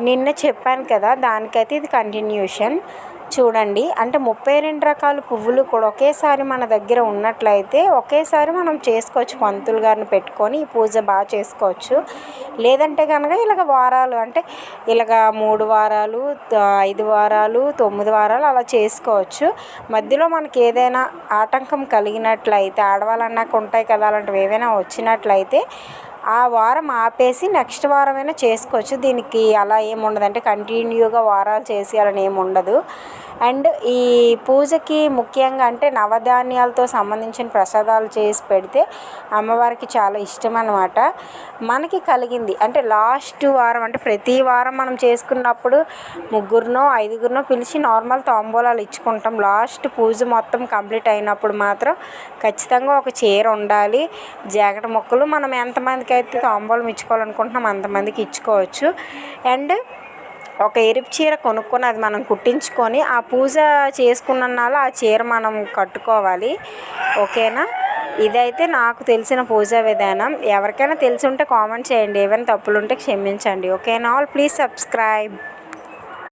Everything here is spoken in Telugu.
నిన్న చెప్పాను కదా, దానికైతే ఇది కంటిన్యూషన్. చూడండి, అంటే 32 రకాల పువ్వులు కూడా ఒకేసారి మన దగ్గర ఉన్నట్లయితే ఒకేసారి మనం చేసుకోవచ్చు. పంతులు గారిని పెట్టుకొని ఈ పూజ బాగా చేసుకోవచ్చు. లేదంటే కనుక ఇలాగ వారాలు, అంటే ఇలాగ 3 వారాలు, 5 వారాలు, 9 వారాలు అలా చేసుకోవచ్చు. మధ్యలో మనకి ఏదైనా ఆటంకం కలిగినట్లయితే, ఆడవాళ్ళన్నాక ఉంటాయి కదా, అలాంటివి ఏవైనా వచ్చినట్లయితే ఆ వారం ఆపేసి నెక్స్ట్ వారమైనా చేసుకోవచ్చు. దీనికి అలా ఏముండదు, అంటే కంటిన్యూగా వారాలు చేసి అలా ఏముండదు. అండ్ ఈ పూజకి ముఖ్యంగా అంటే నవధాన్యాలతో సంబంధించిన ప్రసాదాలు చేసి పెడితే అమ్మవారికి చాలా ఇష్టం అన్నమాట. మనకి కలిగింది అంటే లాస్ట్ వారం, అంటే ప్రతి వారం మనం చేసుకున్నప్పుడు 3 5 పిలిచి నార్మల్ తాంబూలాలు ఇచ్చుకుంటాం. లాస్ట్ పూజ మొత్తం కంప్లీట్ అయినప్పుడు మాత్రం ఖచ్చితంగా ఒక చీర ఉండాలి, జాకెట్ ముక్కలు. మనం ఎంతమందికి అయితే తాంబూలం ఇచ్చుకోవాలనుకుంటున్నాం అంతమందికి ఇచ్చుకోవచ్చు. అండ్ ఒక ఎరుపు చీర కొనుక్కొని అది మనం కుట్టించుకొని ఆ పూజ చేసుకున్నాళ్ళు ఆ చీర మనం కట్టుకోవాలి. ఓకేనా? ఇదైతే నాకు తెలిసిన పూజా విధానం. ఎవరికైనా తెలిసి ఉంటే కామెంట్ చేయండి, ఏమైనా తప్పులు ఉంటే క్షమించండి. ఓకేనా? All please subscribe.